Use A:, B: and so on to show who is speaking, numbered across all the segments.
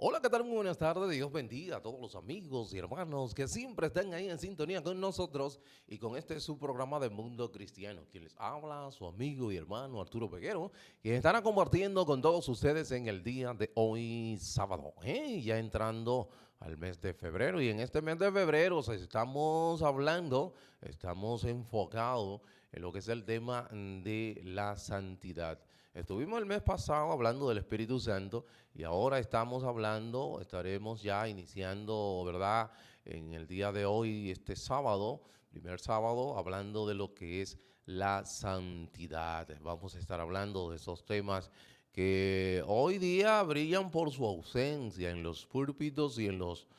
A: Hola, ¿qué tal? Muy buenas tardes. Dios bendiga a todos los amigos y hermanos que siempre están ahí en sintonía con nosotros y con este su programa de Mundo Cristiano. Quien les habla, su amigo y hermano Arturo Peguero, quien estará compartiendo con todos ustedes en el día de hoy, sábado, ya entrando al mes de febrero. Y en este mes de febrero estamos hablando, estamos enfocados en lo que es el tema de la santidad. Estuvimos el mes pasado hablando del Espíritu Santo y ahora estamos hablando, estaremos ya iniciando, ¿verdad? En el día de hoy, este sábado, primer sábado, hablando de lo que es la santidad. Vamos a estar hablando de esos temas que hoy día brillan por su ausencia en los púlpitos y en los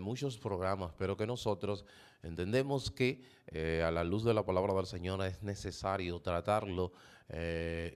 A: muchos programas, pero que nosotros entendemos que a la luz de la palabra del Señor es necesario tratarlo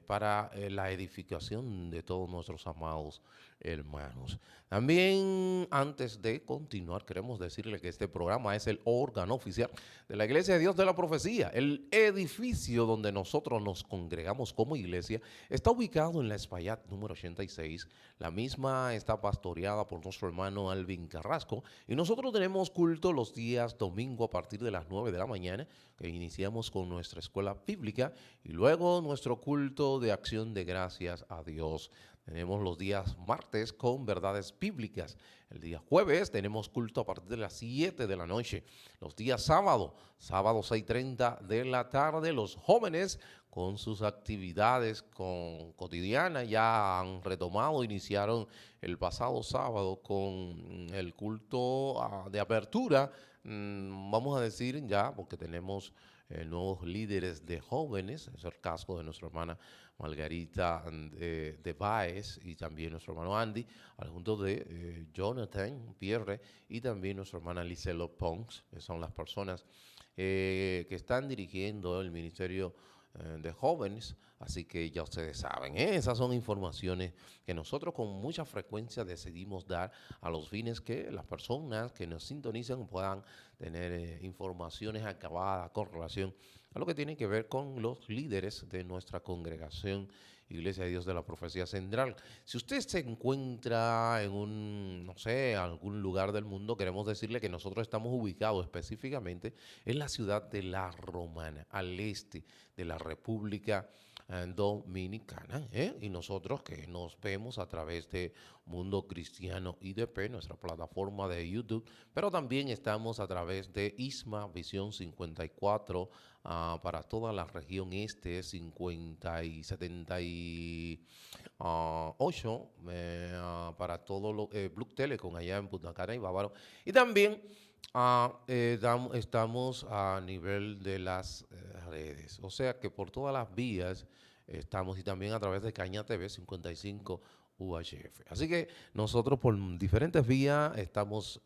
A: para la edificación de todos nuestros amados hermanos. También antes de continuar, queremos decirle que este programa es el órgano oficial de la Iglesia de Dios de la Profecía. El edificio donde nosotros nos congregamos como iglesia está ubicado en la Espaillat número 86. La misma está pastoreada por nuestro hermano Alvin Carrasco y nosotros tenemos culto los días domingo a partir de las 9 de la mañana, que iniciamos con nuestra escuela bíblica y luego nuestro culto de acción de gracias a Dios. Tenemos los días martes con verdades bíblicas. El día jueves tenemos culto a partir de las 7 de la noche. Los días sábado 6:30 de la tarde, los jóvenes con sus actividades cotidianas ya han retomado, iniciaron el pasado sábado con el culto de apertura, vamos a decir ya, porque tenemos nuevos líderes de jóvenes, es el caso de nuestra hermana Margarita de Baez y también nuestro hermano Andy, al junto de Jonathan Pierre y también nuestra hermana Liselo Pons, que son las personas que están dirigiendo el ministerio de jóvenes, así que ya ustedes saben, esas son informaciones que nosotros con mucha frecuencia decidimos dar a los fines que las personas que nos sintonizan puedan tener informaciones acabadas con relación a lo que tiene que ver con los líderes de nuestra congregación Iglesia de Dios de la Profecía Central. Si usted se encuentra en un, no sé, algún lugar del mundo, queremos decirle que nosotros estamos ubicados específicamente en la ciudad de La Romana, al este de la República Dominicana, y nosotros que nos vemos a través de Mundo Cristiano IDP, nuestra plataforma de YouTube, pero también estamos a través de Isma Visión 54 para toda la región este, 50 y 78 para todo lo Blue Telecom allá en Punta Cana y Bávaro. Y también estamos a nivel de las redes, o sea que por todas las vías estamos y también a través de Caña TV 55 UHF. Así que nosotros por diferentes vías estamos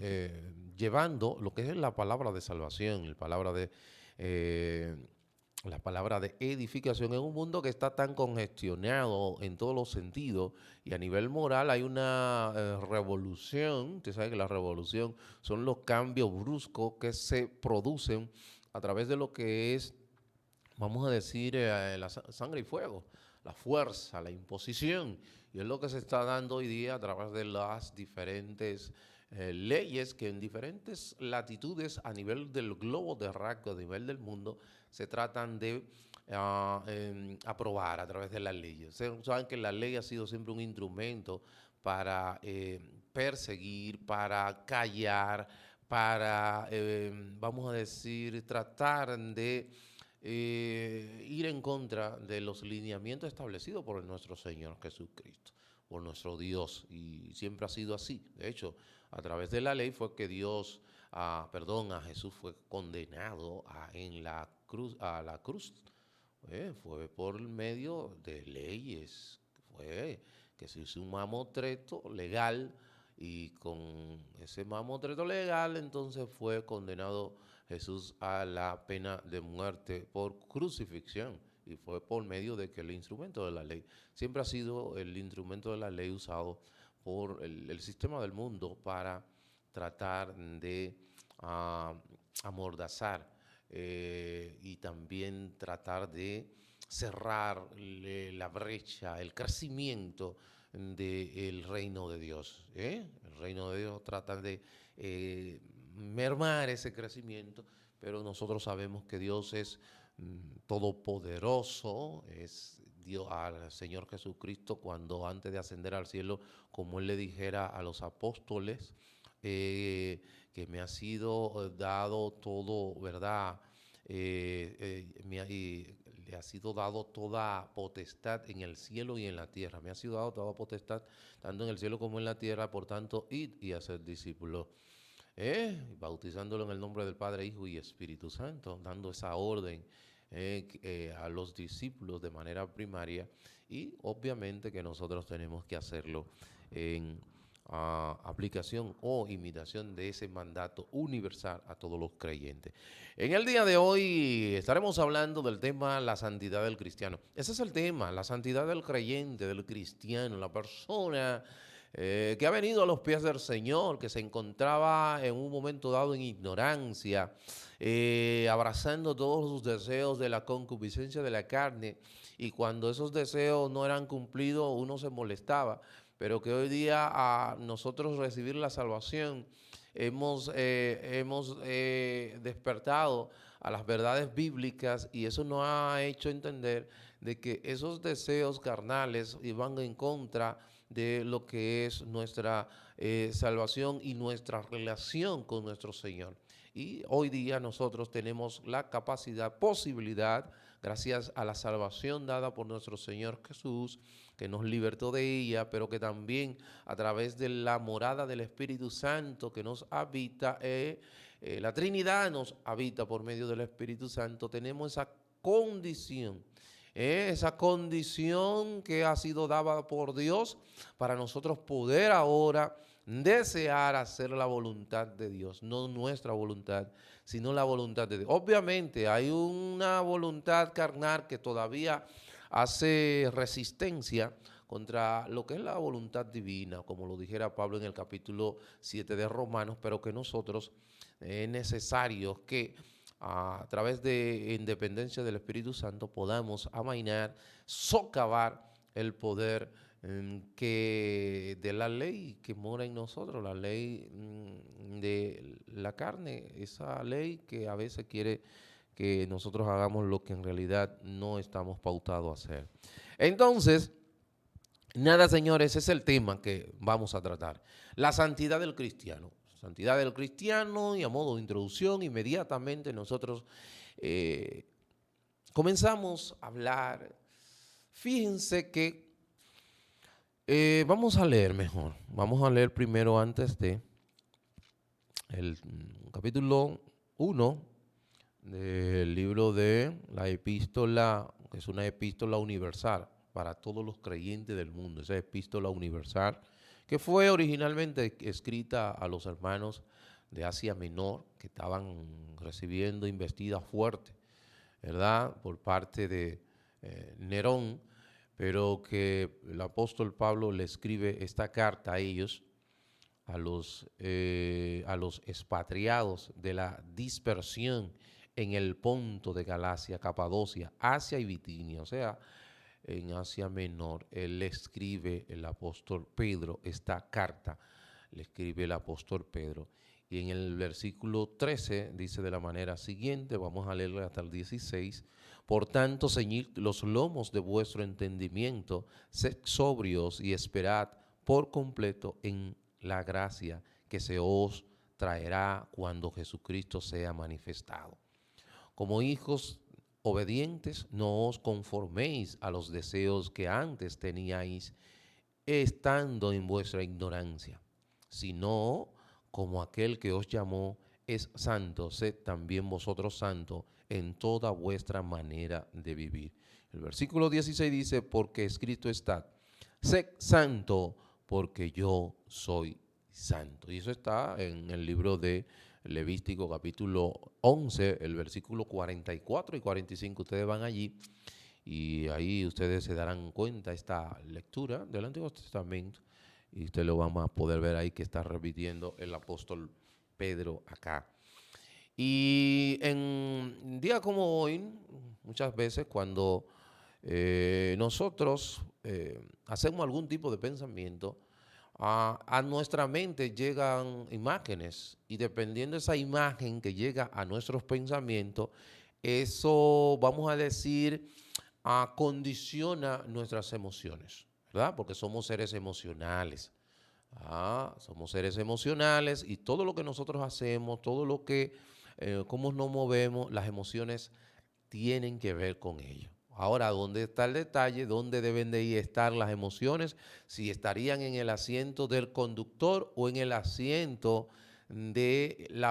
A: llevando lo que es la palabra de salvación, eh, la palabra de edificación en un mundo que está tan congestionado en todos los sentidos y a nivel moral hay una revolución. Usted sabe que la revolución son los cambios bruscos que se producen a través de lo que es, vamos a decir, la sangre y fuego, la fuerza, la imposición. Y es lo que se está dando hoy día a través de las diferentes leyes que en diferentes latitudes a nivel del globo terráqueo, a nivel del mundo, se tratan de aprobar a través de las leyes. Ustedes saben que la ley ha sido siempre un instrumento para perseguir, para callar, para, vamos a decir, tratar de ir en contra de los lineamientos establecidos por nuestro Señor Jesucristo, por nuestro Dios, y siempre ha sido así. De hecho, a través de la ley fue que Dios, a Jesús fue condenado a la cruz. Fue por medio de leyes, fue que se hizo un mamotreto legal y con ese mamotreto legal entonces fue condenado Jesús a la pena de muerte por crucifixión y fue por medio de que el instrumento de la ley siempre ha sido el instrumento de la ley usado por el sistema del mundo para tratar de uh, amordazar y también tratar de cerrar la brecha, el crecimiento del reino de Dios. El reino de Dios trata de mermar ese crecimiento, pero nosotros sabemos que Dios es todopoderoso, es Dios, al Señor Jesucristo, cuando antes de ascender al cielo, como Él le dijera a los apóstoles, que me ha sido dado todo, ¿verdad? Y le ha sido dado toda potestad en el cielo y en la tierra. Me ha sido dado toda potestad, tanto en el cielo como en la tierra, por tanto, id y hacer discípulos. Bautizándolo en el nombre del Padre, Hijo y Espíritu Santo, dando esa orden a los discípulos de manera primaria, y obviamente que nosotros tenemos que hacerlo en aplicación o imitación de ese mandato universal a todos los creyentes. En el día de hoy estaremos hablando del tema la santidad del cristiano. Ese es el tema, la santidad del creyente, del cristiano, la persona que ha venido a los pies del Señor, que se encontraba en un momento dado en ignorancia, abrazando todos sus deseos de la concupiscencia de la carne, y cuando esos deseos no eran cumplidos uno se molestaba, pero que hoy día a nosotros recibir la salvación hemos despertado a las verdades bíblicas, y eso nos ha hecho entender de que esos deseos carnales iban en contra de lo que es nuestra salvación y nuestra relación con nuestro Señor. Y hoy día nosotros tenemos la capacidad, posibilidad, gracias a la salvación dada por nuestro Señor Jesús, que nos libertó de ella, pero que también a través de la morada del Espíritu Santo que nos habita, la Trinidad nos habita por medio del Espíritu Santo, tenemos esa condición que ha sido dada por Dios para nosotros poder ahora desear hacer la voluntad de Dios, no nuestra voluntad, sino la voluntad de Dios. Obviamente hay una voluntad carnal que todavía hace resistencia contra lo que es la voluntad divina, como lo dijera Pablo en el capítulo 7 de Romanos, pero que nosotros es necesario que a través de independencia del Espíritu Santo podamos amainar, socavar el poder que de la ley que mora en nosotros, la ley de la carne, esa ley que a veces quiere que nosotros hagamos lo que en realidad no estamos pautados a hacer. Entonces, nada, señores, es el tema que vamos a tratar. La santidad del cristiano. Santidad del cristiano, y a modo de introducción, inmediatamente nosotros comenzamos a hablar. Fíjense que vamos a leer mejor. Vamos a leer primero antes de el capítulo 1 del libro de la epístola, que es una epístola universal para todos los creyentes del mundo. Esa epístola universal que fue originalmente escrita a los hermanos de Asia Menor, que estaban recibiendo investida fuerte, ¿verdad?, por parte de Nerón, pero que el apóstol Pablo le escribe esta carta a ellos, a los expatriados de la dispersión en el Ponto de Galacia, Capadocia, Asia y Bitinia, o sea, en Asia Menor. Él le escribe el apóstol Pedro esta carta, le escribe el apóstol Pedro. Y en el versículo 13 dice de la manera siguiente, vamos a leerlo hasta el 16, por tanto, ceñid los lomos de vuestro entendimiento, sed sobrios y esperad por completo en la gracia que se os traerá cuando Jesucristo sea manifestado. Como hijos obedientes, no os conforméis a los deseos que antes teníais estando en vuestra ignorancia, sino como aquel que os llamó es santo, sed también vosotros santos en toda vuestra manera de vivir. El versículo 16 dice, porque escrito está, sed santo porque yo soy santo. Y eso está en el libro de Levítico capítulo 11, el versículo 44 y 45. Ustedes van allí y ahí ustedes se darán cuenta esta lectura del Antiguo Testamento, y ustedes lo van a poder ver ahí que está repitiendo el apóstol Pedro acá. Y en un día como hoy, muchas veces cuando nosotros hacemos algún tipo de pensamiento, a nuestra mente llegan imágenes y dependiendo de esa imagen que llega a nuestros pensamientos, eso, vamos a decir, condiciona nuestras emociones, ¿verdad? Porque somos seres emocionales. Somos seres emocionales y todo lo que nosotros hacemos, todo lo que, cómo nos movemos, las emociones tienen que ver con ello. Ahora, ¿dónde está el detalle? ¿Dónde deben de estar las emociones? Si estarían en el asiento del conductor o en el asiento del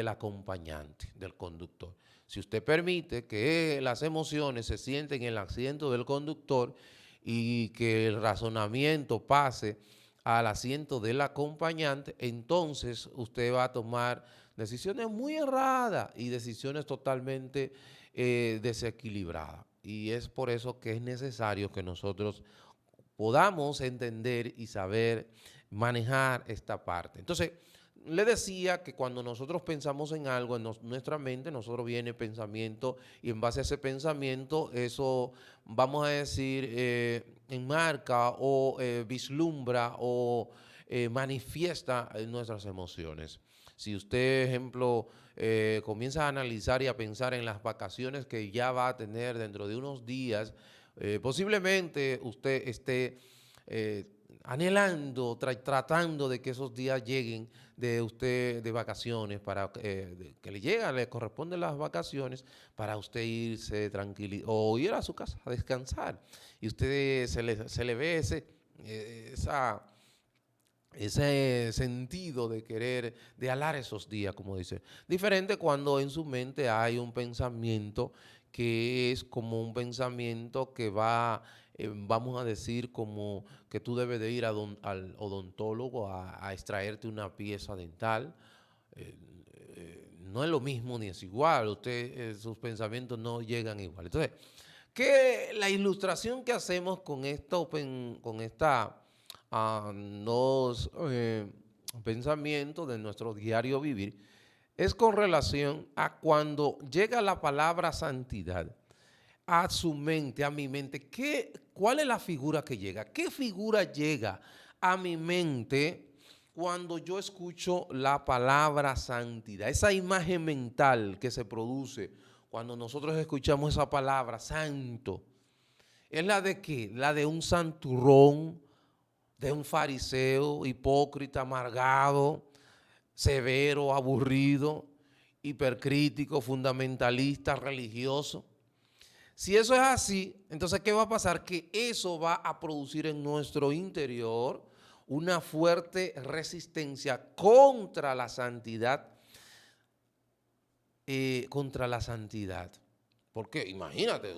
A: acompañante, del conductor. Si usted permite que las emociones se sienten en el asiento del conductor y que el razonamiento pase al asiento del acompañante, entonces usted va a tomar decisiones muy erradas y decisiones totalmente desequilibradas. Y es por eso que es necesario que nosotros podamos entender y saber manejar esta parte. Entonces, le decía que cuando nosotros pensamos en algo en nuestra mente, nosotros viene pensamiento y en base a ese pensamiento, eso, vamos a decir, enmarca o vislumbra o manifiesta nuestras emociones. Si usted, ejemplo, comienza a analizar y a pensar en las vacaciones que ya va a tener dentro de unos días, posiblemente usted esté anhelando, tratando de que esos días lleguen de usted de vacaciones, para que le llegan, le corresponden las vacaciones, para usted irse tranquilo o ir a su casa a descansar. Y usted se le ve ese sentido de querer, de alar esos días, como dice. Diferente cuando en su mente hay un pensamiento que es como un pensamiento que va, vamos a decir, como que tú debes de ir al odontólogo a extraerte una pieza dental. Eh, no es lo mismo ni es igual, sus pensamientos no llegan igual. Entonces, la ilustración que hacemos con esto, con esta dos pensamientos de nuestro diario vivir, es con relación a cuando llega la palabra santidad a su mente, a mi mente. ¿Cuál es la figura que llega? ¿Qué figura llega a mi mente cuando yo escucho la palabra santidad? Esa imagen mental que se produce cuando nosotros escuchamos esa palabra santo, ¿es la de qué? La de un santurrón, de un fariseo, hipócrita, amargado, severo, aburrido, hipercrítico, fundamentalista, religioso. Si eso es así, entonces ¿qué va a pasar? Que eso va a producir en nuestro interior una fuerte resistencia contra la santidad, contra la santidad. Porque imagínate,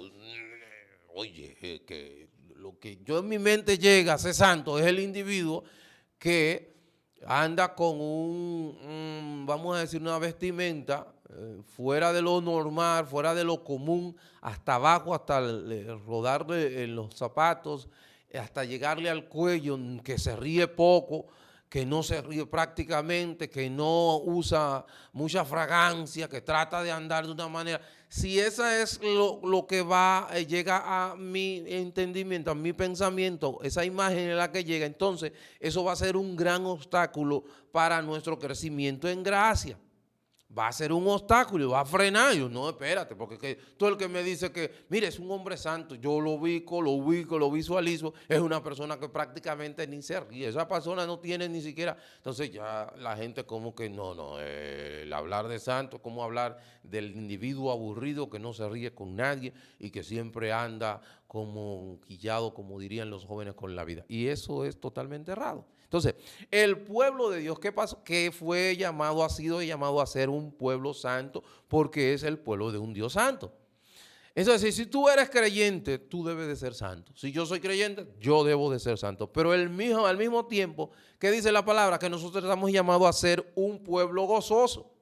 A: oye, que lo que yo en mi mente llega a ser santo es el individuo que anda con vamos a decir, una vestimenta fuera de lo normal, fuera de lo común, hasta abajo, hasta rodarle en los zapatos, hasta llegarle al cuello, que se ríe poco, que no se ríe prácticamente, que no usa mucha fragancia, que trata de andar de una manera. Si esa es lo que llega a mi entendimiento, a mi pensamiento, esa imagen en la que llega, entonces eso va a ser un gran obstáculo para nuestro crecimiento en gracia. Va a ser un obstáculo y va a frenar. Yo, no, espérate, porque todo el que me dice que, mire, es un hombre santo, yo lo ubico, lo visualizo, es una persona que prácticamente ni se ríe. Esa persona no tiene ni siquiera. Entonces ya la gente como que no, el hablar de santo es como hablar del individuo aburrido que no se ríe con nadie y que siempre anda como quillado, como dirían los jóvenes, con la vida. Y eso es totalmente errado. Entonces, el pueblo de Dios, ¿qué pasó? Que ha sido llamado a ser un pueblo santo porque es el pueblo de un Dios santo. Es decir, si tú eres creyente, tú debes de ser santo. Si yo soy creyente, yo debo de ser santo. Pero al mismo tiempo, ¿qué dice la palabra? Que nosotros estamos llamados a ser un pueblo gozoso,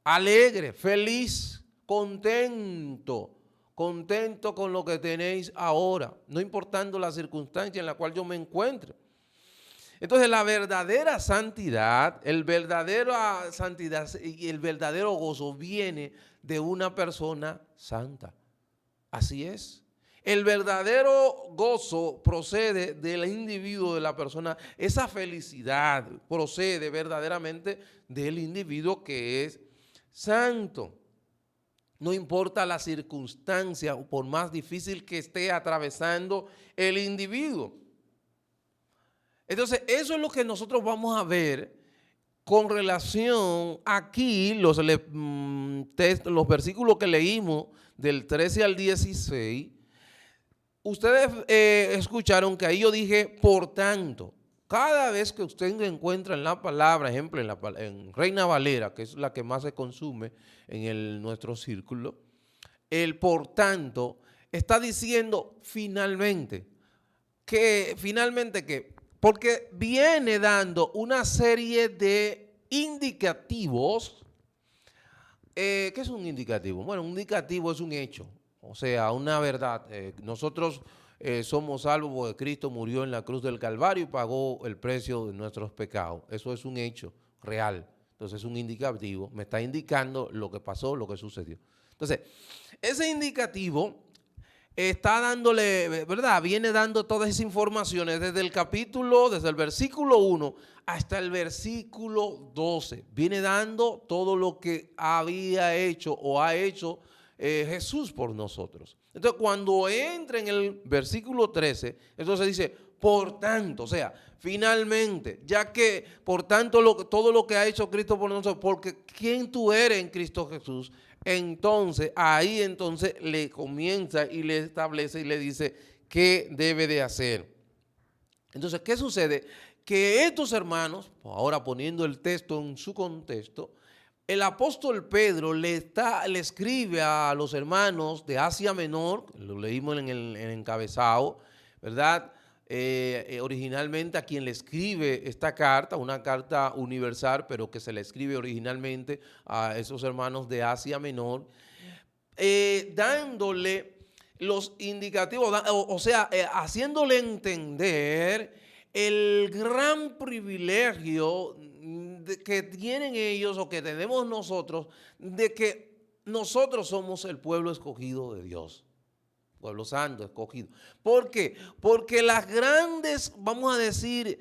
A: alegre, feliz, contento con lo que tenéis ahora, no importando la circunstancia en la cual yo me encuentre. Entonces la verdadera santidad, y el verdadero gozo viene de una persona santa. Así es. El verdadero gozo procede del individuo, de la persona. Esa felicidad procede verdaderamente del individuo que es santo. No importa la circunstancia, por más difícil que esté atravesando el individuo. Entonces, eso es lo que nosotros vamos a ver con relación aquí, los versículos que leímos del 13 al 16. Ustedes escucharon que ahí yo dije, por tanto, cada vez que usted encuentra en la palabra, ejemplo, en Reina Valera, que es la que más se consume en nuestro círculo, el por tanto está diciendo finalmente, que porque viene dando una serie de indicativos. ¿Qué es un indicativo? Bueno, un indicativo es un hecho, o sea, una verdad. Nosotros somos salvos porque Cristo murió en la cruz del Calvario y pagó el precio de nuestros pecados. Eso es un hecho real. Entonces es un indicativo, me está indicando lo que pasó, lo que sucedió. Entonces, ese indicativo está dándole, ¿verdad? Viene dando todas esas informaciones desde el versículo 1 hasta el versículo 12. Viene dando todo lo que había hecho o ha hecho Jesús por nosotros. Entonces, cuando entra en el versículo 13, entonces dice, por tanto, o sea, finalmente, ya que por tanto todo lo que ha hecho Cristo por nosotros, porque ¿quién tú eres en Cristo Jesús? Entonces, ahí entonces le comienza y le establece y le dice qué debe de hacer. Entonces, ¿qué sucede? Que estos hermanos, ahora poniendo el texto en su contexto, el apóstol Pedro le escribe a los hermanos de Asia Menor, lo leímos en el encabezado, ¿verdad? Originalmente a quien le escribe esta carta, una carta universal, pero que se le escribe originalmente a esos hermanos de Asia Menor, dándole los indicativos, o sea, haciéndole entender el gran privilegio que tienen ellos o que tenemos nosotros de que nosotros somos el pueblo escogido de Dios. Pueblo santo, escogido. ¿Por qué? Porque las grandes, vamos a decir,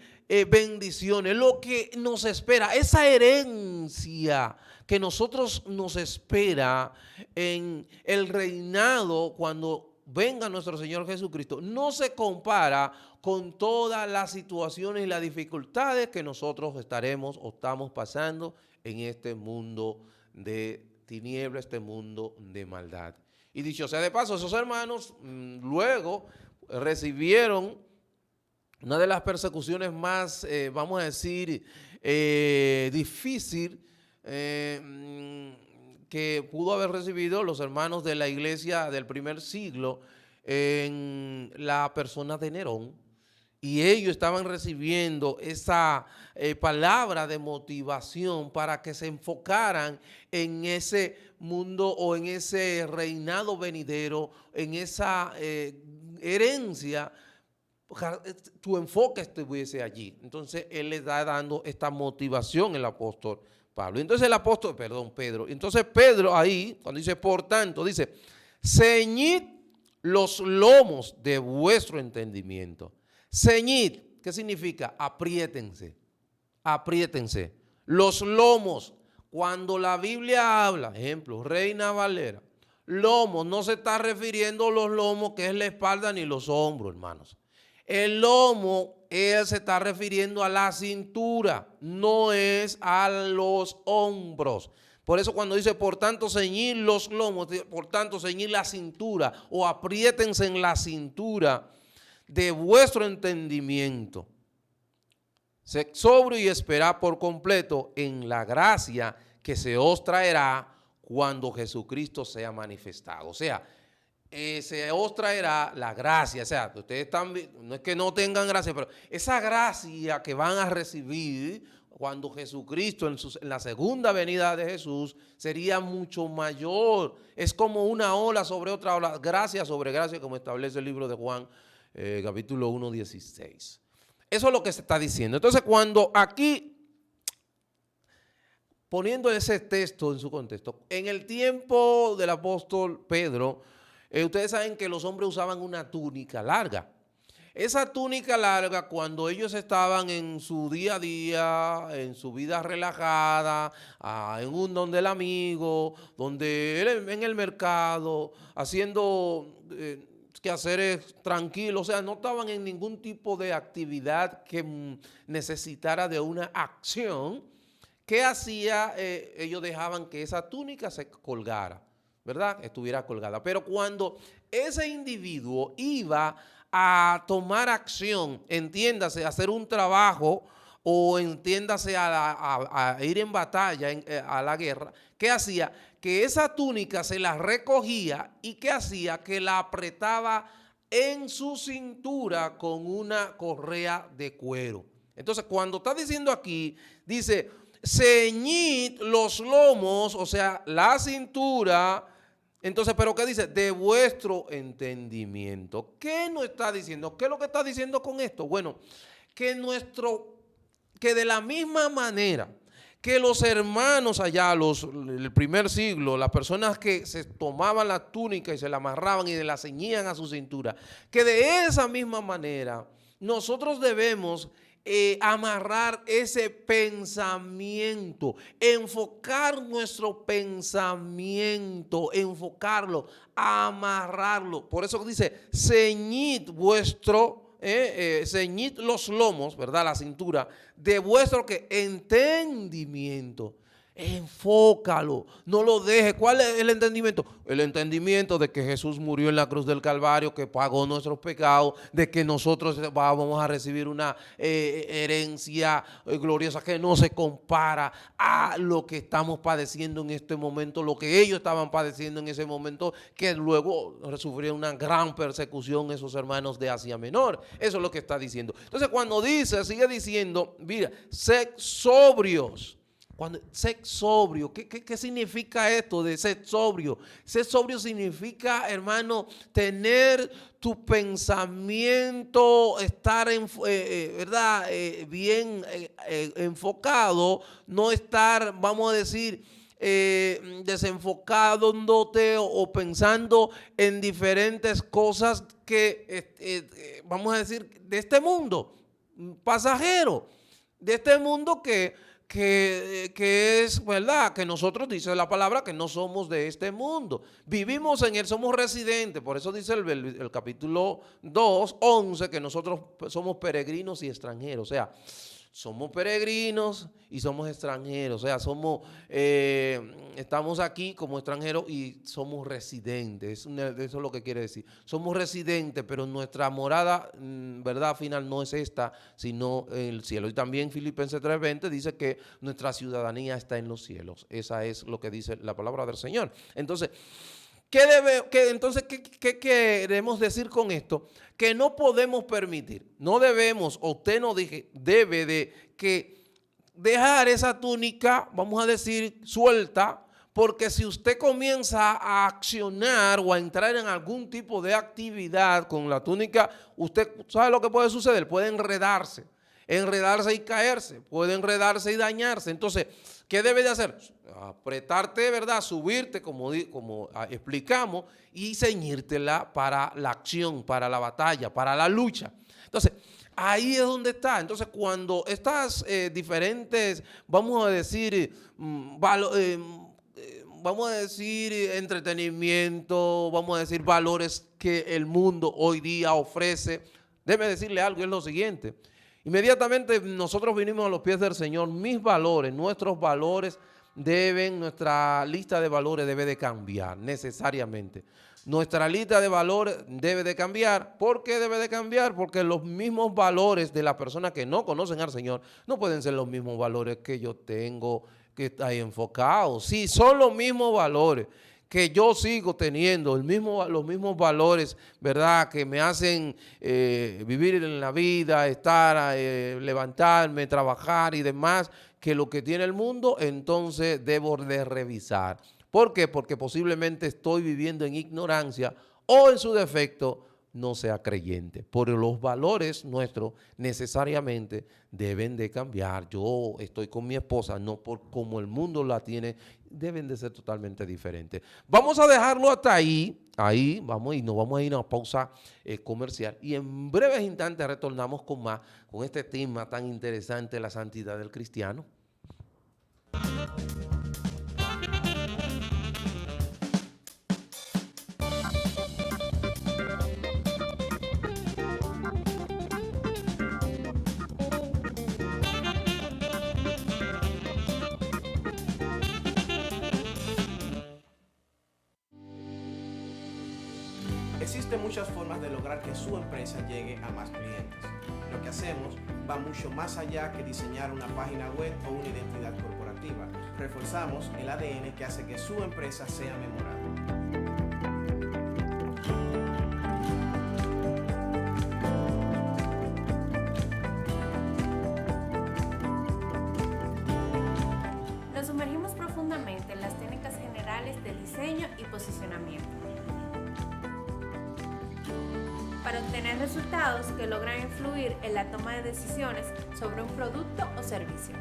A: bendiciones, lo que nos espera, esa herencia que nosotros nos espera en el reinado cuando venga nuestro Señor Jesucristo, no se compara con todas las situaciones y las dificultades que nosotros estaremos o estamos pasando en este mundo de tinieblas, este mundo de maldad. Y dicho sea de paso, esos hermanos luego recibieron una de las persecuciones más, vamos a decir, difícil que pudo haber recibido los hermanos de la iglesia del primer siglo en la persona de Nerón. Y ellos estaban recibiendo esa palabra de motivación para que se enfocaran en ese mundo o en ese reinado venidero, en esa herencia. Tu enfoque estuviese allí. Entonces él les está dando esta motivación el apóstol Pablo. Entonces Pedro. Entonces Pedro ahí, cuando dice por tanto, dice, ceñid los lomos de vuestro entendimiento. Ceñid, ¿qué significa? Apriétense, apriétense. Los lomos, cuando la Biblia habla, ejemplo, Reina Valera, lomos, no se está refiriendo a los lomos que es la espalda ni los hombros, hermanos. El lomo, él se está refiriendo a la cintura, no es a los hombros. Por eso cuando dice, por tanto, ceñid los lomos, por tanto, ceñid la cintura o apriétense en la cintura de vuestro entendimiento. Sed sobrio y esperad por completo en la gracia que se os traerá cuando Jesucristo sea manifestado. O sea, se os traerá la gracia. O sea, ustedes están, no es que no tengan gracia, pero esa gracia que van a recibir cuando Jesucristo en la segunda venida de Jesús sería mucho mayor. Es como una ola sobre otra ola, gracia sobre gracia, como establece el libro de Juan, capítulo 1, 16. Eso es lo que se está diciendo. Entonces, cuando aquí, poniendo ese texto en su contexto, en el tiempo del apóstol Pedro, Ustedes saben que los hombres usaban una túnica larga. Esa túnica larga, cuando ellos estaban en su día a día, en su vida relajada, en un donde el amigo, en el mercado, haciendo quehaceres tranquilos, o sea, no estaban en ningún tipo de actividad que necesitara de una acción. ¿Qué hacía? Ellos dejaban que esa túnica se colgara, ¿verdad? Estuviera colgada. Pero cuando ese individuo iba a tomar acción, entiéndase, a hacer un trabajo o entiéndase a ir en batalla, a la guerra, ¿qué hacía? Que esa túnica se la recogía y ¿qué hacía? Que la apretaba en su cintura con una correa de cuero. Entonces, cuando está diciendo aquí, dice, ceñid los lomos, o sea, la cintura. Entonces, ¿pero qué dice? De vuestro entendimiento. ¿Qué nos está diciendo? ¿Qué es lo que está diciendo con esto? Bueno, que de la misma manera que los hermanos allá, el primer siglo, las personas que se tomaban la túnica y se la amarraban y la ceñían a su cintura, que de esa misma manera nosotros debemos amarrar ese pensamiento, enfocar nuestro pensamiento, enfocarlo, amarrarlo. Por eso dice, ceñid ceñid los lomos, ¿verdad? La cintura, de vuestro ¿qué? Entendimiento. Enfócalo, no lo dejes. ¿Cuál es el entendimiento? El entendimiento de que Jesús murió en la cruz del Calvario, que pagó nuestros pecados, de que nosotros vamos a recibir una herencia gloriosa que no se compara a lo que estamos padeciendo en este momento, lo que ellos estaban padeciendo en ese momento, que luego sufrieron una gran persecución esos hermanos de Asia Menor. Eso es lo que está diciendo. Entonces, cuando sigue diciendo, mira, sed sobrios. Ser sobrio, ¿qué significa esto de ser sobrio? Ser sobrio significa, hermano, tener tu pensamiento, estar ¿verdad? Bien enfocado, no estar, vamos a decir, desenfocándote o pensando en diferentes cosas que, vamos a decir, de este mundo pasajero, de este mundo que es verdad, que nosotros, dice la palabra, que no somos de este mundo. Vivimos en él, somos residentes. Por eso dice el capítulo 2, 11, que nosotros somos peregrinos y extranjeros. O sea, somos peregrinos y somos extranjeros. O sea, estamos aquí como extranjeros y somos residentes. Eso es lo que quiere decir. Somos residentes, pero nuestra morada, verdad, final no es esta, sino el cielo. Y también Filipenses 3:20 dice que nuestra ciudadanía está en los cielos. Esa es lo que dice la palabra del Señor. Entonces, ¿qué queremos decir con esto? Que no podemos permitir, no debemos, o usted no debe de dejar esa túnica, vamos a decir, suelta, porque si usted comienza a accionar o a entrar en algún tipo de actividad con la túnica, usted sabe lo que puede suceder, puede enredarse y caerse, puede enredarse y dañarse. Entonces, ¿qué debe de hacer? Apretarte, ¿verdad? Subirte, como explicamos, y ceñírtela para la acción, para la batalla, para la lucha. Entonces, ahí es donde está. Entonces, cuando estas diferentes, vamos a decir, entretenimiento, vamos a decir, valores que el mundo hoy día ofrece, déjeme decirle algo, es lo siguiente. Inmediatamente nosotros vinimos a los pies del Señor. Mis valores, nuestros valores nuestra lista de valores debe de cambiar necesariamente. Nuestra lista de valores debe de cambiar. ¿Por qué debe de cambiar? Porque los mismos valores de las personas que no conocen al Señor no pueden ser los mismos valores que yo tengo, que está ahí enfocado. Sí, son los mismos valores que yo sigo teniendo, los mismos valores, ¿verdad?, que me hacen vivir en la vida, levantarme, trabajar y demás, que lo que tiene el mundo, entonces debo de revisar. ¿Por qué? Porque posiblemente estoy viviendo en ignorancia o en su defecto no sea creyente. Pero los valores nuestros necesariamente deben de cambiar. Yo estoy con mi esposa, no por como el mundo la tiene, deben de ser totalmente diferentes. Vamos a dejarlo hasta ahí vamos y nos vamos a ir a una pausa comercial y en breves instantes retornamos con más, con este tema tan interesante, la santidad del cristiano.
B: Existen muchas formas de lograr que su empresa llegue a más clientes. Lo que hacemos va mucho más allá que diseñar una página web o una identidad corporativa. Reforzamos el ADN que hace que su empresa sea memorable.
C: Nos sumergimos profundamente en las técnicas generales de diseño y posicionamiento para obtener resultados que logran influir en la toma de decisiones sobre un producto o servicio.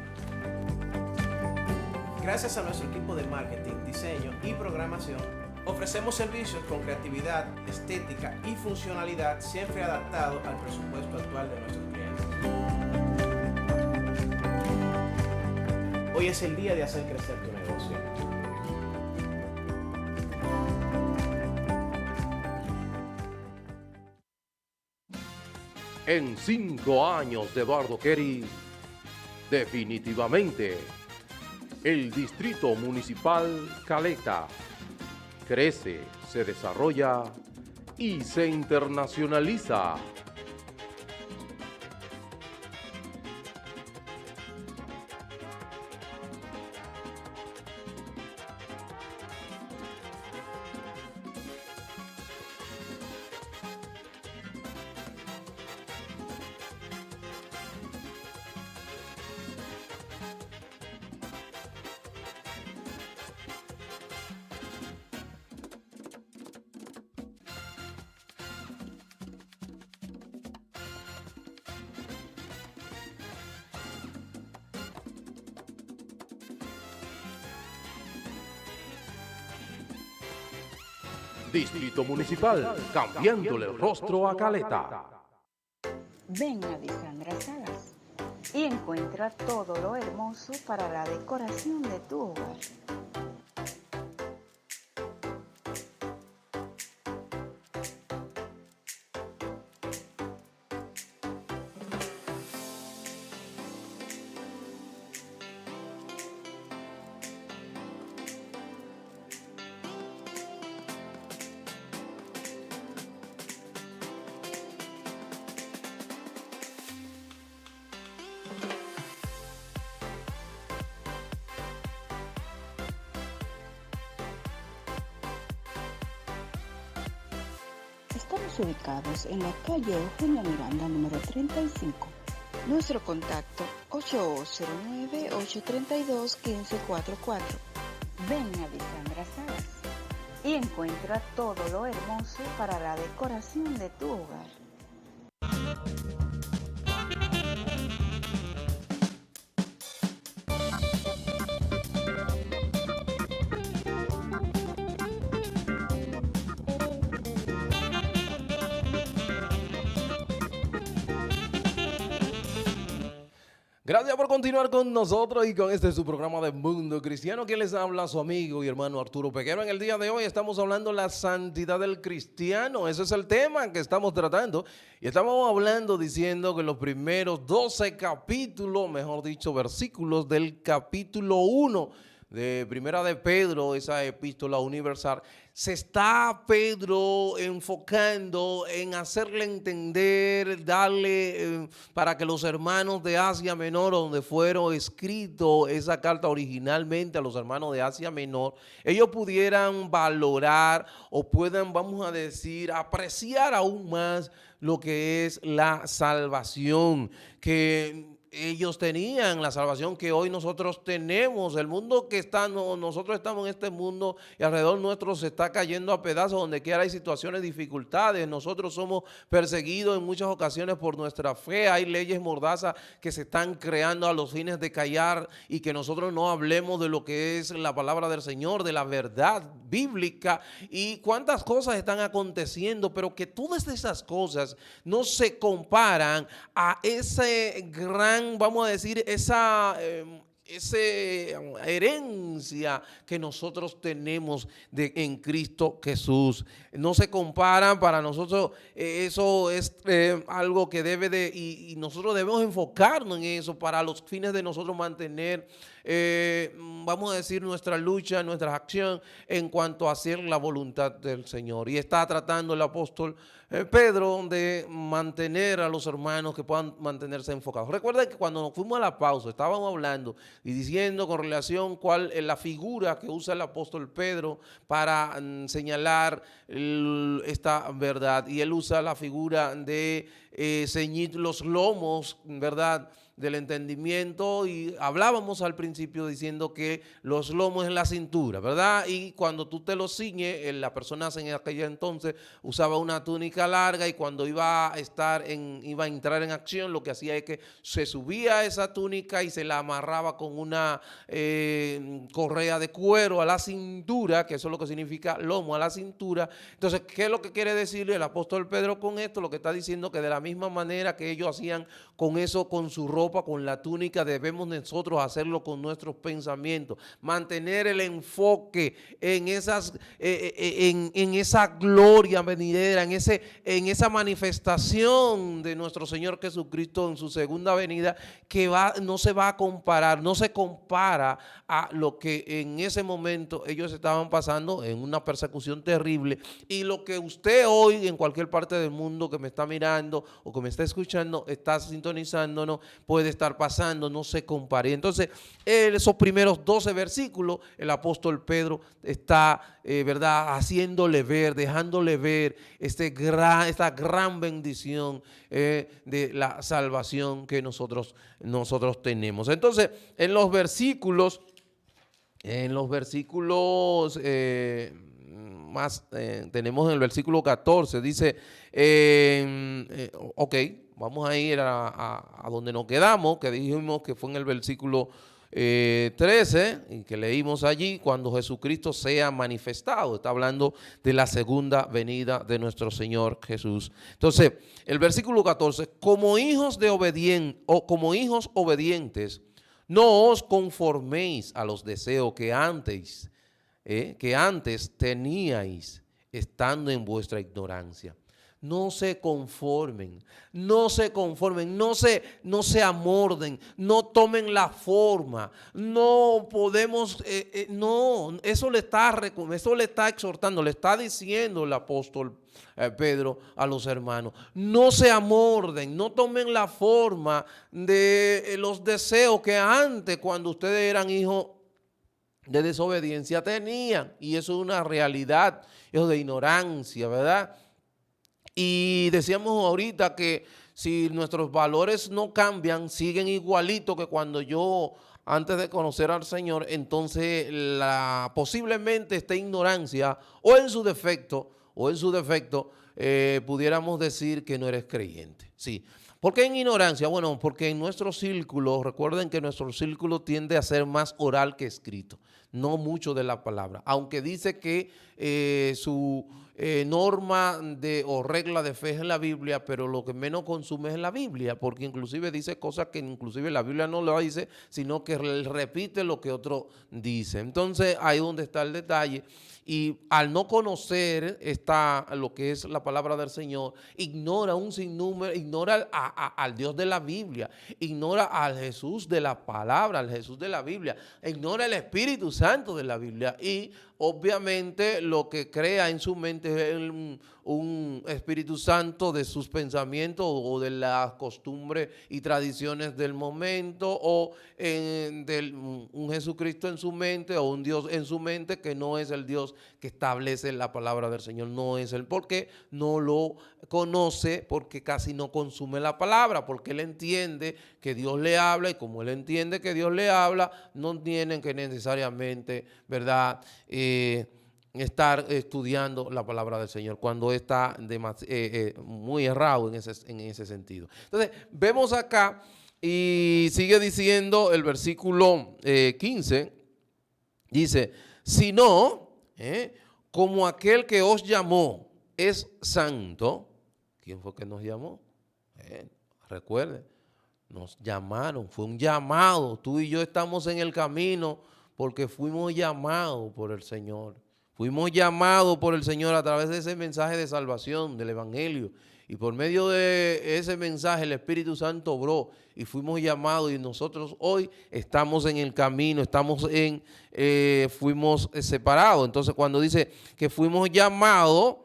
B: Gracias a nuestro equipo de marketing, diseño y programación, ofrecemos servicios con creatividad, estética y funcionalidad siempre adaptado al presupuesto actual de nuestros clientes. Hoy es el día de hacer crecer tu negocio.
A: En 5 años de Bardo Kerry, definitivamente, el Distrito Municipal Caleta crece, se desarrolla y se internacionaliza. Distrito Municipal, cambiándole el rostro a Caleta.
D: Ven a Disandra Salas y encuentra todo lo hermoso para la decoración de tu hogar. Estamos ubicados en la calle Eugenio Miranda, número 35. Nuestro contacto 8809-832-1544. Ven a Disandra Salas y encuentra todo lo hermoso para la decoración de tu hogar.
A: Gracias por continuar con nosotros y con este su programa de Mundo Cristiano. Quien les habla, su amigo y hermano Arturo Peguero. En el día de hoy estamos hablando de la santidad del cristiano. Ese es el tema que estamos tratando. Y estamos hablando, diciendo que los primeros 12 capítulos, mejor dicho, versículos del capítulo 1 de Primera de Pedro, esa epístola universal, se está Pedro enfocando en hacerle entender, darle para que los hermanos de Asia Menor, donde fueron escritos esa carta originalmente a los hermanos de Asia Menor, ellos pudieran valorar o puedan, vamos a decir, apreciar aún más lo que es la salvación, que ellos tenían la salvación que hoy nosotros tenemos. El mundo que está, nosotros estamos en este mundo y alrededor nuestro se está cayendo a pedazos, donde quiera hay situaciones, dificultades. Nosotros somos perseguidos en muchas ocasiones por nuestra fe. Hay leyes mordazas que se están creando a los fines de callar y que nosotros no hablemos de lo que es la palabra del Señor, de la verdad bíblica, y cuántas cosas están aconteciendo, pero que todas esas cosas no se comparan a ese gran, vamos a decir, esa herencia que nosotros tenemos en Cristo Jesús. No se compara para nosotros. Eso es algo que debe de, y nosotros debemos enfocarnos en eso para los fines de nosotros mantener, vamos a decir, nuestra lucha, nuestra acción en cuanto a hacer la voluntad del Señor. Y está tratando el apóstol Pedro de mantener a los hermanos que puedan mantenerse enfocados. Recuerden que cuando nos fuimos a la pausa estábamos hablando y diciendo con relación cuál es la figura que usa el apóstol Pedro para señalar esta verdad, y él usa la figura de ceñir los lomos, ¿verdad?, del entendimiento, y hablábamos al principio diciendo que los lomos en la cintura, ¿verdad? Y cuando tú te los ciñes, la persona en aquella entonces usaba una túnica larga, y cuando iba a entrar en acción, lo que hacía es que se subía esa túnica y se la amarraba con una correa de cuero a la cintura, que eso es lo que significa lomo, a la cintura. Entonces, ¿qué es lo que quiere decir el apóstol Pedro con esto? Lo que está diciendo que de la misma manera que ellos hacían con eso, con su ropa, con la túnica, debemos nosotros hacerlo con nuestros pensamientos, mantener el enfoque en esa gloria venidera, en esa manifestación de nuestro Señor Jesucristo en su segunda venida, que no se va a comparar, no se compara a lo que en ese momento ellos estaban pasando en una persecución terrible, y lo que usted hoy en cualquier parte del mundo que me está mirando o que me está escuchando, está sintonizándonos, puede estar pasando, no se compare. Entonces, esos primeros 12 versículos, el apóstol Pedro está, ¿verdad?, haciéndole ver, dejándole ver esta gran bendición de la salvación que nosotros tenemos. Entonces, en los versículos más, tenemos en el versículo 14, dice, ok, vamos a ir a donde nos quedamos, que dijimos que fue en el versículo 13, y que leímos allí, cuando Jesucristo sea manifestado. Está hablando de la segunda venida de nuestro Señor Jesús. Entonces, el versículo 14, como hijos obedientes, no os conforméis a los deseos que antes teníais estando en vuestra ignorancia. No se conformen, no se amolden, no tomen la forma. No podemos, no, eso le está exhortando, le está diciendo el apóstol Pedro a los hermanos. No se amolden, no tomen la forma de los deseos que antes, cuando ustedes eran hijos de desobediencia, tenían. Y eso es una realidad, eso de ignorancia, ¿verdad? Y decíamos ahorita que si nuestros valores no cambian, siguen igualito que cuando yo, antes de conocer al Señor, entonces posiblemente esta ignorancia, o en su defecto, pudiéramos decir que no eres creyente. Sí. ¿Por qué en ignorancia? Bueno, porque en nuestro círculo, recuerden que nuestro círculo tiende a ser más oral que escrito, no mucho de la palabra, aunque dice que su norma o regla de fe es en la Biblia, pero lo que menos consume es en la Biblia, porque inclusive dice cosas que inclusive la Biblia no lo dice, sino que repite lo que otro dice. Entonces ahí es donde está el detalle. Y al no conocer lo que es la palabra del Señor, ignora un sinnúmero, ignora al Dios de la Biblia, ignora al Jesús de la palabra, al Jesús de la Biblia, ignora el Espíritu Santo de la Biblia, y obviamente lo que crea en su mente simplemente un Espíritu Santo de sus pensamientos o de las costumbres y tradiciones del momento, o un Jesucristo en su mente, o un Dios en su mente que no es el Dios que establece la palabra del Señor. No es él, porque no lo conoce, porque casi no consume la palabra, porque él entiende que Dios le habla, y como él entiende que Dios le habla, no tienen que necesariamente, ¿verdad?, estar estudiando la palabra del Señor, cuando está muy errado en ese sentido. Entonces, vemos acá, y sigue diciendo el versículo 15, dice, sino, como aquel que os llamó es santo. ¿Quién fue que nos llamó? Recuerden, nos llamaron, fue un llamado. Tú y yo estamos en el camino porque fuimos llamados por el Señor. Fuimos llamados por el Señor a través de ese mensaje de salvación, del Evangelio. Y por medio de ese mensaje el Espíritu Santo obró y fuimos llamados, y nosotros hoy estamos en el camino, fuimos separados. Entonces, cuando dice que fuimos llamados,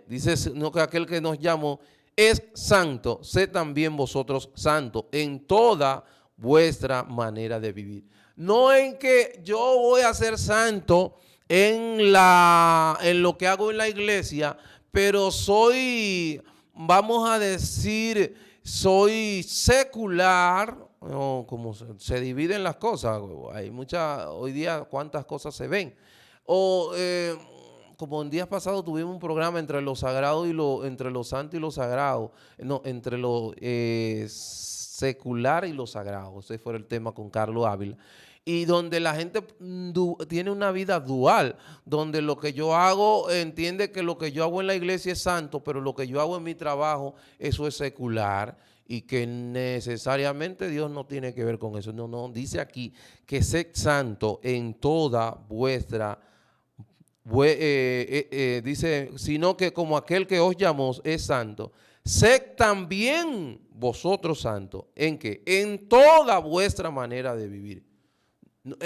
A: dice, no, que aquel que nos llamó es santo, sé también vosotros santos en toda vuestra manera de vivir. No en que yo voy a ser santo en lo que hago en la iglesia, pero soy, vamos a decir, soy secular, no, como se dividen las cosas. Hay muchas, hoy día cuántas cosas se ven. O como en días pasados tuvimos un programa entre lo sagrado y entre lo santo y lo sagrado, no, entre lo secular y lo sagrado. Ese fue el tema con Carlos Ávila. Y donde la gente tiene una vida dual, donde lo que yo hago, entiende que lo que yo hago en la iglesia es santo, pero lo que yo hago en mi trabajo, eso es secular, y que necesariamente Dios no tiene que ver con eso. No, no, dice aquí que sed santo en toda vuestra, dice, sino que como aquel que os llamó es santo, sed también vosotros santos. ¿En qué? En toda vuestra manera de vivir.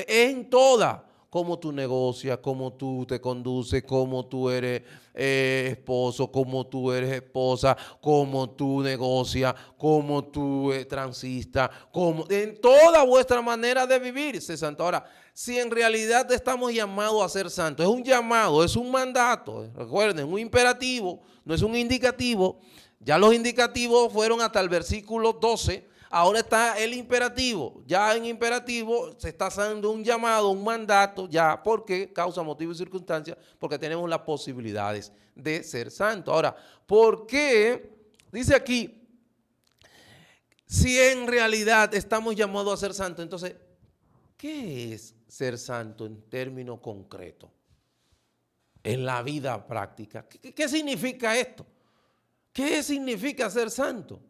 A: En toda, cómo tú negocias, cómo tú te conduces, cómo tú eres esposo, cómo tú eres esposa, cómo tú negocias, cómo tú transistas, en toda vuestra manera de vivir, sé santo. Ahora, si en realidad estamos llamados a ser santos, es un llamado, es un mandato, recuerden, un imperativo, no es un indicativo. Ya los indicativos fueron hasta el versículo 12. Ahora está el imperativo. Ya en imperativo se está haciendo un llamado, un mandato, ya, porque causa, motivo y circunstancia, porque tenemos las posibilidades de ser santos. Ahora, ¿por qué? Dice aquí, si en realidad estamos llamados a ser santos, entonces, ¿qué es ser santo en términos concretos? En la vida práctica. ¿Qué significa esto? ¿Qué significa ser santo?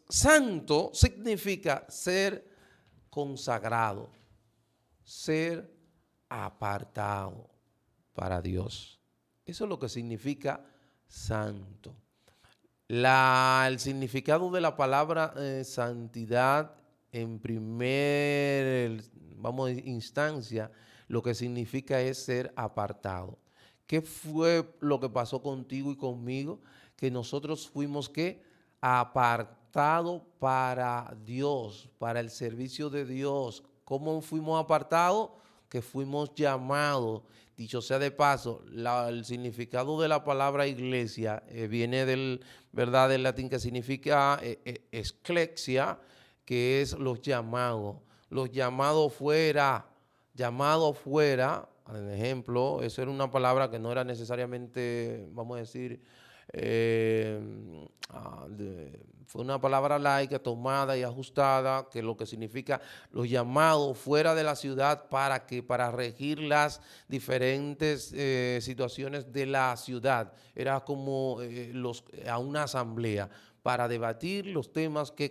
A: Santo significa ser consagrado, ser apartado para Dios. Eso es lo que significa santo. El significado de la palabra santidad en instancia, lo que significa es ser apartado. ¿Qué fue lo que pasó contigo y conmigo? Que nosotros fuimos, ¿qué? Apartado para Dios, para el servicio de Dios. ¿Cómo fuimos apartados? Que fuimos llamados. Dicho sea de paso, el significado de la palabra iglesia viene del latín, que significa esclesia, que es los llamados. Los llamados fuera, por ejemplo, eso era una palabra que no era necesariamente, vamos a decir, fue una palabra laica tomada y ajustada, que lo que significa los llamados fuera de la ciudad para regir las diferentes situaciones de la ciudad. Era como a una asamblea para debatir los temas que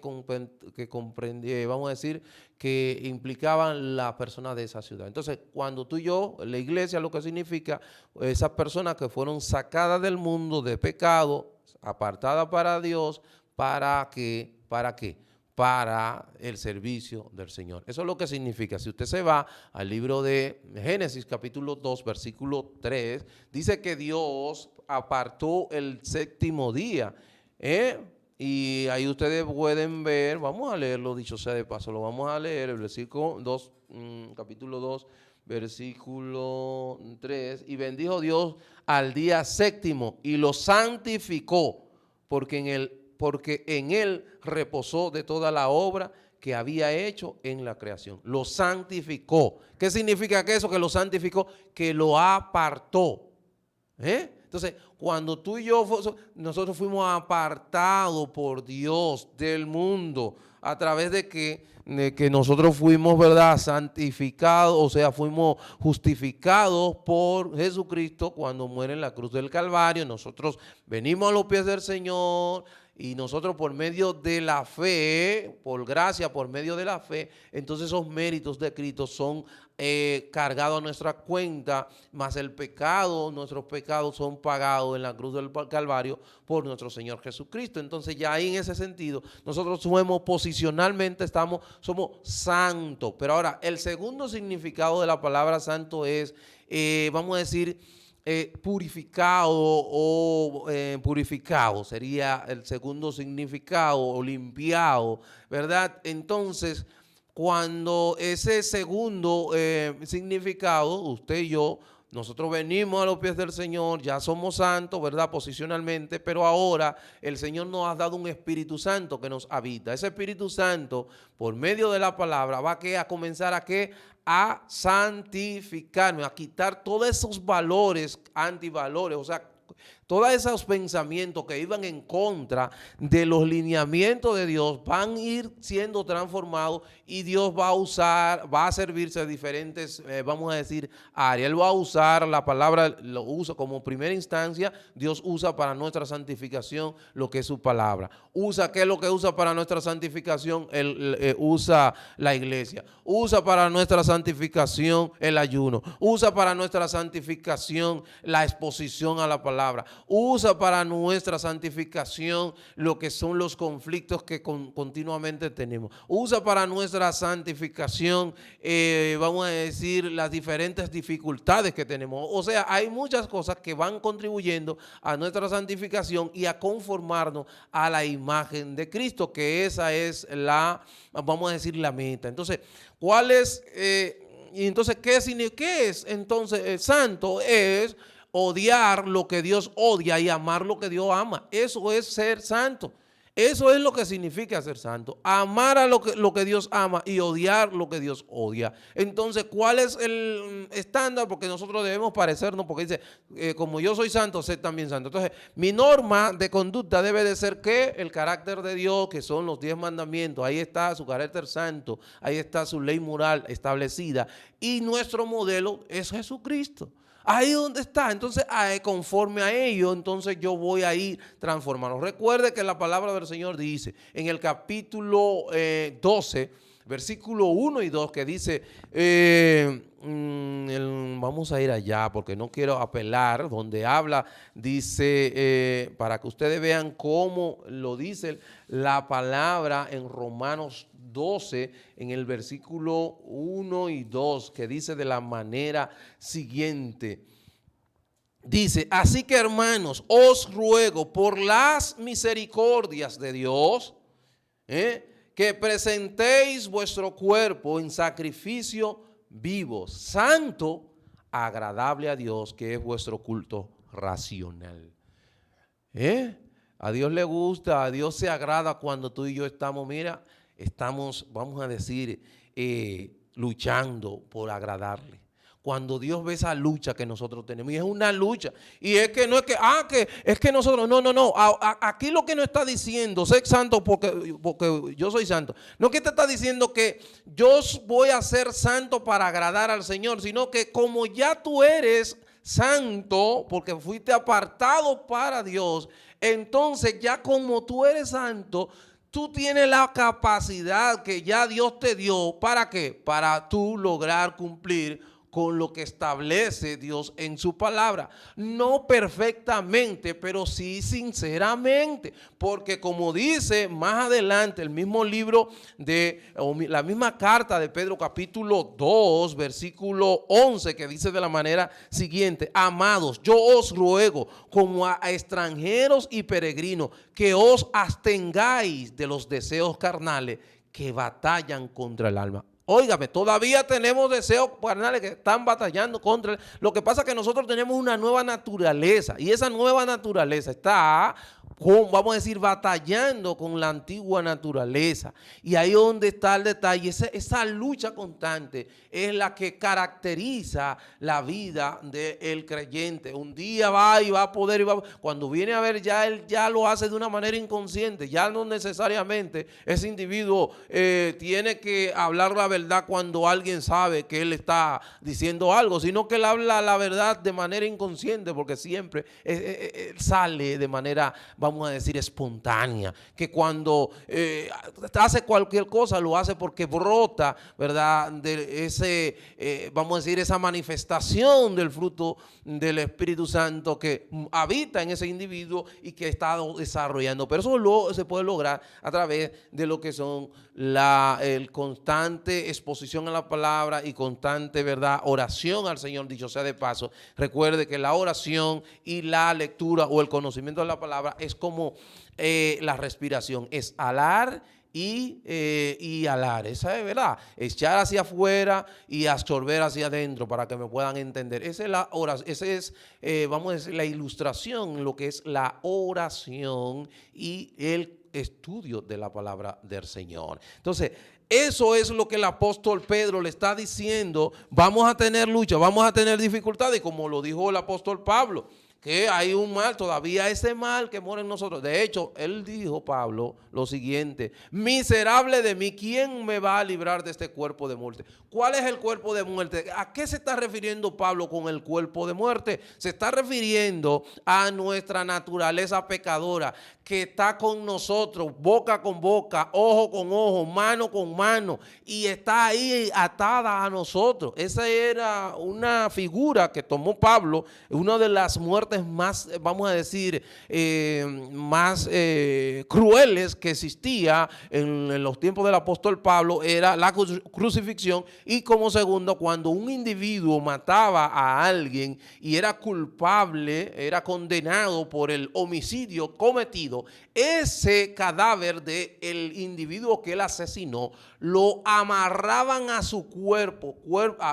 A: vamos a decir, que implicaban las personas de esa ciudad. Entonces, cuando tú y yo, la iglesia, lo que significa, esas personas que fueron sacadas del mundo de pecado, apartadas para Dios, ¿para qué? ¿Para qué? para el servicio del Señor. Eso es lo que significa. Si usted se va al libro de Génesis capítulo 2, versículo 3, dice que Dios apartó el séptimo día. Y ahí ustedes pueden ver, vamos a leerlo, dicho sea de paso, lo vamos a leer, el versículo 2, capítulo 2, versículo 3. Y bendijo Dios al día séptimo y lo santificó, porque en él reposó de toda la obra que había hecho en la creación. Lo santificó. ¿Qué significa que eso? Que lo santificó, que lo apartó. Entonces, cuando tú y yo, nosotros fuimos apartados por Dios del mundo, a través de que nosotros fuimos, ¿verdad?, santificados, o sea, fuimos justificados por Jesucristo cuando muere en la cruz del Calvario. Nosotros venimos a los pies del Señor. Y nosotros por medio de la fe, por gracia, por medio de la fe, entonces esos méritos de Cristo son cargados a nuestra cuenta, más el pecado, nuestros pecados son pagados en la cruz del Calvario por nuestro Señor Jesucristo. Entonces ya ahí en ese sentido, nosotros somos posicionalmente, somos santos. Pero ahora, el segundo significado de la palabra santo es, vamos a decir, purificado sería el segundo significado, o limpiado, ¿verdad? Entonces, cuando ese segundo significado, usted y yo, nosotros venimos a los pies del Señor, ya somos santos, ¿verdad? Posicionalmente, pero ahora el Señor nos ha dado un Espíritu Santo que nos habita. Ese Espíritu Santo, por medio de la palabra, va a comenzar a santificarme, a quitar todos esos valores, antivalores, o sea, todos esos pensamientos que iban en contra de los lineamientos de Dios van a ir siendo transformados y Dios va a servirse de diferentes, vamos a decir, áreas. Él va a usar la palabra, lo usa como primera instancia, Dios usa para nuestra santificación lo que es su palabra. ¿Qué es lo que usa para nuestra santificación? Él usa la iglesia. Usa para nuestra santificación el ayuno. Usa para nuestra santificación la exposición a la palabra. Usa para nuestra santificación lo que son los conflictos que continuamente tenemos. Usa para nuestra santificación, vamos a decir, las diferentes dificultades que tenemos. O sea, hay muchas cosas que van contribuyendo a nuestra santificación y a conformarnos a la imagen de Cristo, que esa es vamos a decir, la meta. Entonces, ¿cuál es? Y entonces, ¿qué es? Entonces, santo es odiar lo que Dios odia y amar lo que Dios ama. Eso es ser santo. Eso es lo que significa ser santo. Amar a lo que Dios ama y odiar lo que Dios odia. Entonces, ¿cuál es el estándar? Porque nosotros debemos parecernos, porque dice, como yo soy santo, sé también santo. Entonces, mi norma de conducta debe de ser que el carácter de Dios, que son los 10 mandamientos, ahí está su carácter santo, ahí está su ley moral establecida. Y nuestro modelo es Jesucristo. Ahí donde está. Entonces, conforme a ello, entonces yo voy a ir transformando. Recuerde que la palabra del Señor dice en el capítulo 12, versículo 1 y 2, que dice, vamos a ir allá porque no quiero apelar, donde habla, dice, para que ustedes vean cómo lo dice la palabra en Romanos 12, en el versículo 1 y 2, que dice de la manera siguiente. Dice, así que hermanos, os ruego por las misericordias de Dios, que presentéis vuestro cuerpo en sacrificio vivo, santo, agradable a Dios, que es vuestro culto racional. A Dios le gusta, a Dios se agrada cuando tú y yo estamos, vamos a decir, luchando por agradarle. Cuando Dios ve esa lucha que nosotros tenemos, y es una lucha, y es que no es que nosotros, no, aquí lo que nos está diciendo, sé santo porque yo soy santo, no es que te está diciendo que yo voy a ser santo para agradar al Señor, sino que como ya tú eres santo, porque fuiste apartado para Dios, entonces ya como tú eres santo, tú tienes la capacidad que ya Dios te dio, ¿para qué? Para tú lograr cumplir con lo que establece Dios en su palabra. No perfectamente, pero sí sinceramente. Porque como dice más adelante el mismo libro la misma carta de Pedro capítulo 2, versículo 11, que dice de la manera siguiente: amados, yo os ruego como a extranjeros y peregrinos que os abstengáis de los deseos carnales que batallan contra el alma. Óigame, todavía tenemos deseos carnales que están batallando contra él. Lo que pasa es que nosotros tenemos una nueva naturaleza y esa nueva naturaleza está, vamos a decir, batallando con la antigua naturaleza. Y ahí es donde está el detalle. Esa lucha constante es la que caracteriza la vida del creyente. Un día va a poder, cuando viene a ver, ya él ya lo hace de una manera inconsciente. Ya no necesariamente ese individuo tiene que hablar la verdad cuando alguien sabe que él está diciendo algo, sino que él habla la verdad de manera inconsciente, porque siempre sale de manera, vamos a decir, espontánea, que cuando hace cualquier cosa lo hace porque brota, ¿verdad?, de ese, vamos a decir, esa manifestación del fruto del Espíritu Santo que habita en ese individuo y que está desarrollando. Pero eso se puede lograr a través de lo que son el constante exposición a la palabra y constante, ¿verdad?, oración al Señor. Dicho sea de paso, recuerde que la oración y la lectura o el conocimiento de la palabra es como la respiración, es alar y alar. Esa es verdad, echar hacia afuera y absorber hacia adentro, para que me puedan entender. Esa es la oración, esa es, vamos a decir, la ilustración, lo que es la oración y el estudio de la palabra del Señor. Entonces, eso es lo que el apóstol Pedro le está diciendo. Vamos a tener lucha, vamos a tener dificultades, como lo dijo el apóstol Pablo, que hay un mal, todavía ese mal que mora en nosotros. De hecho, él dijo, Pablo, lo siguiente: miserable de mí, ¿quién me va a librar de este cuerpo de muerte? ¿Cuál es el cuerpo de muerte? ¿A qué se está refiriendo Pablo con el cuerpo de muerte? Se está refiriendo a nuestra naturaleza pecadora, que está con nosotros, boca con boca, ojo con ojo, mano con mano, y está ahí atada a nosotros. Esa era una figura que tomó Pablo, una de las muertes más, vamos a decir, más crueles que existía en los tiempos del apóstol Pablo, era la crucifixión. Y como segundo, cuando un individuo mataba a alguien y era culpable, era condenado por el homicidio cometido, ese cadáver del individuo que él asesinó lo amarraban a su cuerpo,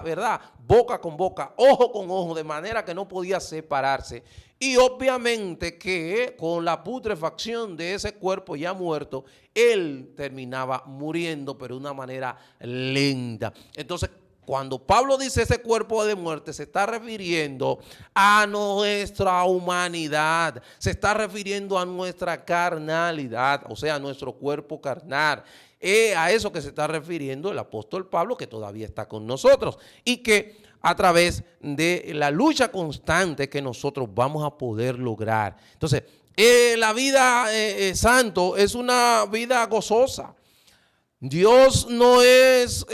A: ¿verdad?, boca con boca, ojo con ojo, de manera que no podía separarse. Y obviamente que con la putrefacción de ese cuerpo ya muerto, él terminaba muriendo, pero de una manera lenta. Entonces, cuando Pablo dice ese cuerpo de muerte, se está refiriendo a nuestra humanidad, se está refiriendo a nuestra carnalidad, o sea, a nuestro cuerpo carnal. A eso que se está refiriendo el apóstol Pablo, que todavía está con nosotros y que a través de la lucha constante que nosotros vamos a poder lograr. Entonces, la vida santo es una vida gozosa. Dios no es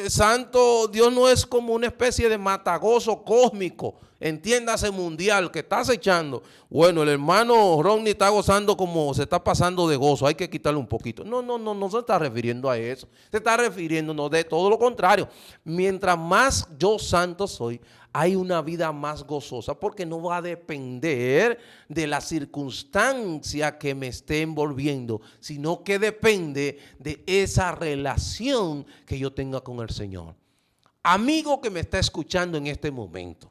A: santo, Dios no es como una especie de matagozo cósmico, entiéndase, mundial, que está acechando. Bueno, el hermano Ronnie está gozando como se está pasando de gozo, hay que quitarle un poquito. No se está refiriendo a eso, se está refiriendo de todo lo contrario. Mientras más yo santo soy, hay una vida más gozosa, porque no va a depender de la circunstancia que me esté envolviendo, sino que depende de esa relación que yo tenga con el Señor. Amigo que me está escuchando en este momento,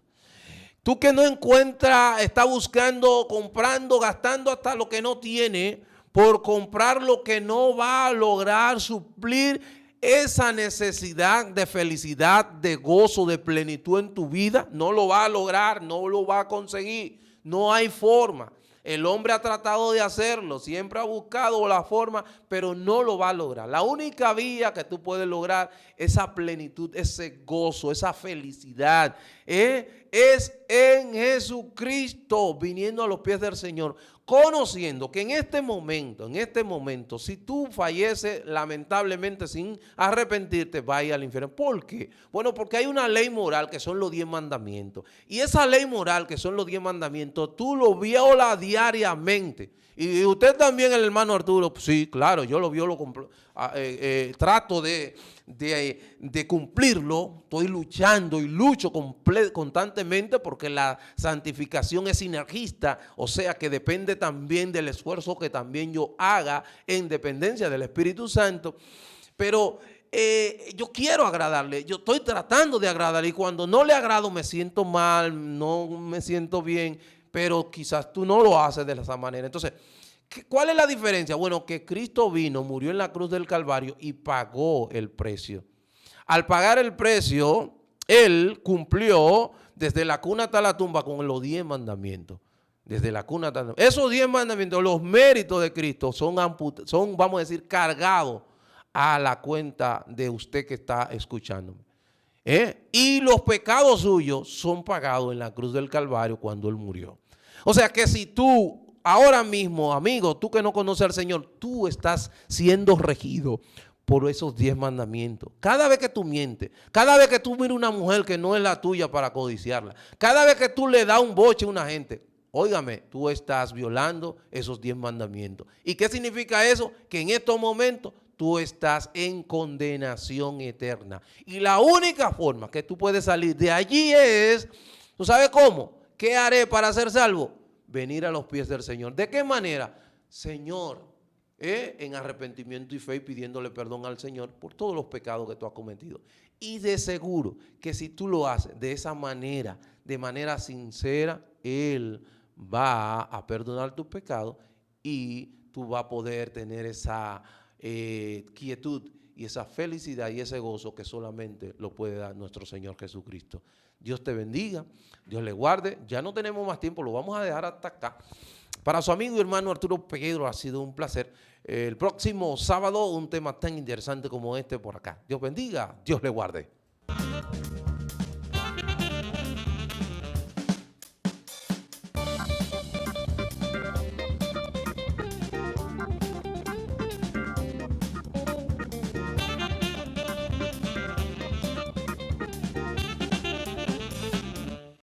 A: tú que no encuentras, está buscando, comprando, gastando hasta lo que no tiene por comprar lo que no va a lograr suplir esa necesidad de felicidad, de gozo, de plenitud en tu vida, no lo va a lograr, no lo va a conseguir, no hay forma. El hombre ha tratado de hacerlo, siempre ha buscado la forma, pero no lo va a lograr. La única vía que tú puedes lograr esa plenitud, ese gozo, esa felicidad, es en Jesucristo, viniendo a los pies del Señor, conociendo que en este momento, si tú falleces lamentablemente sin arrepentirte, vaya al infierno. ¿Por qué? Bueno, porque hay una ley moral que son los 10 mandamientos. Y esa ley moral que son los 10 mandamientos, tú lo violas diariamente. Y usted también, el hermano Arturo, sí, claro, yo lo violo, trato de cumplirlo, estoy luchando y lucho constantemente porque la santificación es sinergista, o sea que depende también del esfuerzo que también yo haga en dependencia del Espíritu Santo, pero yo quiero agradarle, yo estoy tratando de agradarle y cuando no le agrado me siento mal, no me siento bien, pero quizás tú no lo haces de esa manera. Entonces, ¿cuál es la diferencia? Bueno, que Cristo vino, murió en la cruz del Calvario y pagó el precio. Al pagar el precio, Él cumplió desde la cuna hasta la tumba con los 10 mandamientos. Desde la cuna hasta la tumba. Esos 10 mandamientos, los méritos de Cristo son, vamos a decir, cargados a la cuenta de usted que está escuchándome. Y los pecados suyos son pagados en la cruz del Calvario cuando Él murió. O sea que si tú ahora mismo, amigo, tú que no conoces al Señor, tú estás siendo regido por esos 10 mandamientos. Cada vez que tú mientes, cada vez que tú miras una mujer que no es la tuya para codiciarla, cada vez que tú le das un boche a una gente, óigame, tú estás violando esos 10 mandamientos. ¿Y qué significa eso? Que en estos momentos tú estás en condenación eterna. Y la única forma que tú puedes salir de allí es, ¿tú sabes cómo? ¿Qué haré para ser salvo? Venir a los pies del Señor. ¿De qué manera? Señor, en arrepentimiento y fe y pidiéndole perdón al Señor por todos los pecados que tú has cometido. Y de seguro que si tú lo haces de esa manera, de manera sincera, Él va a perdonar tus pecados y tú vas a poder tener esa quietud y esa felicidad y ese gozo que solamente lo puede dar nuestro Señor Jesucristo. Dios te bendiga, Dios le guarde. Ya no tenemos más tiempo, lo vamos a dejar hasta acá. Para su amigo y hermano Arturo Peguero ha sido un placer. El próximo sábado un tema tan interesante como este por acá. Dios bendiga, Dios le guarde.